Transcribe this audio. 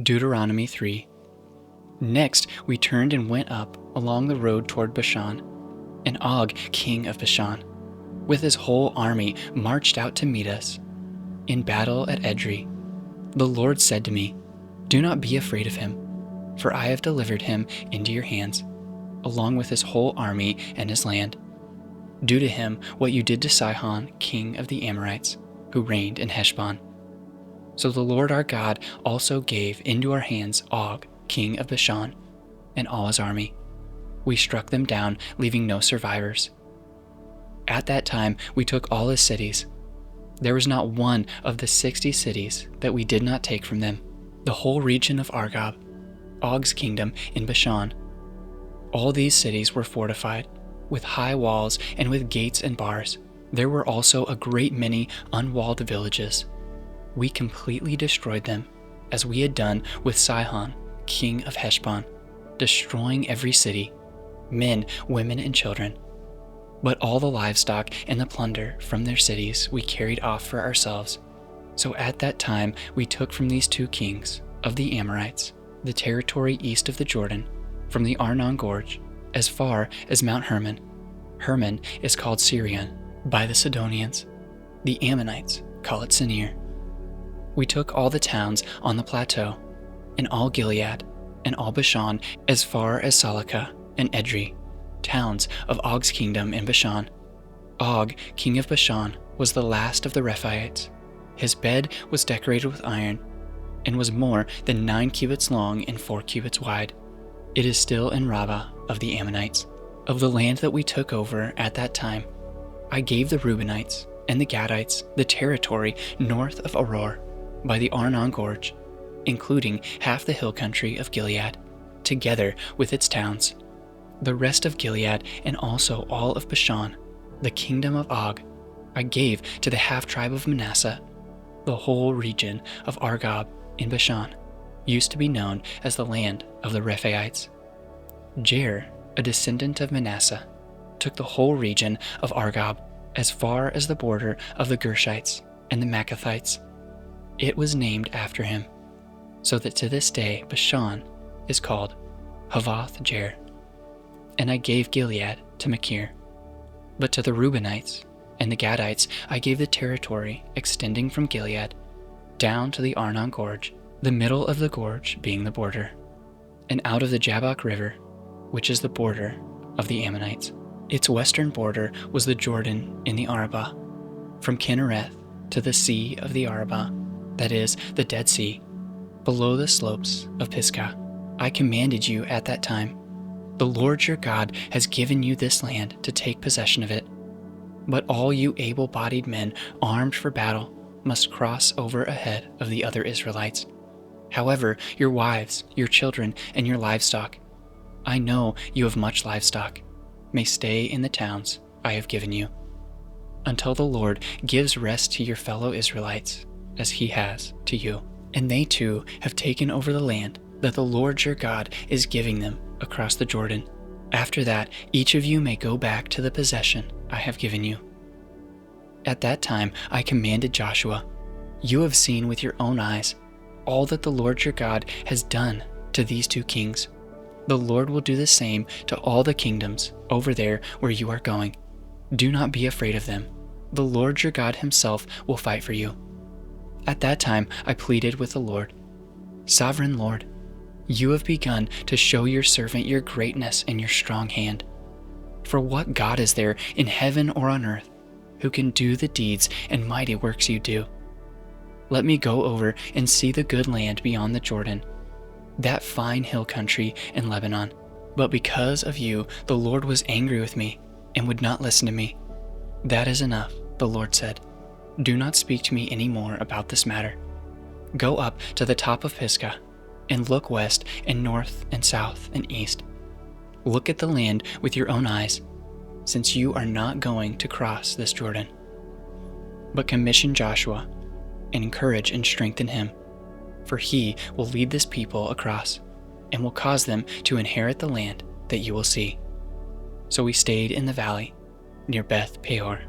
Deuteronomy 3. Next we turned and went up along the road toward Bashan, and Og, king of Bashan, with his whole army marched out to meet us. In battle at Edrei, the Lord said to me, "Do not be afraid of him, for I have delivered him into your hands, along with his whole army and his land. Do to him what you did to Sihon, king of the Amorites, who reigned in Heshbon." So the Lord our God also gave into our hands Og, king of Bashan, and all his army. We struck them down, leaving no survivors. At that time we took all his cities. There was not one of the 60 cities that we did not take from them, the whole region of Argob, Og's kingdom in Bashan. All these cities were fortified, with high walls and with gates and bars. There were also a great many unwalled villages. We completely destroyed them, as we had done with Sihon, king of Heshbon, destroying every city, men, women, and children. But all the livestock and the plunder from their cities we carried off for ourselves. So at that time we took from these two kings of the Amorites the territory east of the Jordan, from the Arnon Gorge, as far as Mount Hermon. Hermon is called Sirion by the Sidonians. The Ammonites call it Sinir. We took all the towns on the plateau, and all Gilead, and all Bashan, as far as Salakah and Edrei, towns of Og's kingdom in Bashan. Og, king of Bashan, was the last of the Rephaites. His bed was decorated with iron, and was more than 9 cubits long and 4 cubits wide. It is still in Rabbah of the Ammonites. Of the land that we took over at that time, I gave the Reubenites and the Gadites the territory north of Aroer, by the Arnon Gorge, including half the hill country of Gilead, together with its towns. The rest of Gilead and also all of Bashan, the kingdom of Og, I gave to the half-tribe of Manasseh. The whole region of Argob in Bashan used to be known as the land of the Rephaites. Jair, a descendant of Manasseh, took the whole region of Argob as far as the border of the Gershites and the Maccathites. It was named after him, so that to this day Bashan is called Havoth Jair. And I gave Gilead to Machir. But to the Reubenites and the Gadites I gave the territory extending from Gilead down to the Arnon Gorge, the middle of the gorge being the border, and out of the Jabbok River, which is the border of the Ammonites. Its western border was the Jordan in the Arabah, from Kinnereth to the sea of the Arabah, that is, the Dead Sea, below the slopes of Pisgah. I commanded you at that time, "The Lord your God has given you this land to take possession of it. But all you able-bodied men armed for battle must cross over ahead of the other Israelites. However, your wives, your children, and your livestock, I know you have much livestock, may stay in the towns I have given you, until the Lord gives rest to your fellow Israelites, as he has to you." And they too have taken over the land that the Lord your God is giving them across the Jordan. After that, each of you may go back to the possession I have given you. At that time I commanded Joshua, "You have seen with your own eyes all that the Lord your God has done to these two kings. The Lord will do the same to all the kingdoms over there where you are going. Do not be afraid of them. The Lord your God himself will fight for you." At that time I pleaded with the Lord, "Sovereign Lord, you have begun to show your servant your greatness and your strong hand. For what God is there in heaven or on earth who can do the deeds and mighty works you do? Let me go over and see the good land beyond the Jordan, that fine hill country in Lebanon." But because of you, the Lord was angry with me and would not listen to me. "That is enough," the Lord said. "Do not speak to me any more about this matter. Go up to the top of Pisgah and look west and north and south and east. Look at the land with your own eyes, since you are not going to cross this Jordan. But commission Joshua and encourage and strengthen him, for he will lead this people across and will cause them to inherit the land that you will see." So we stayed in the valley near Beth Peor.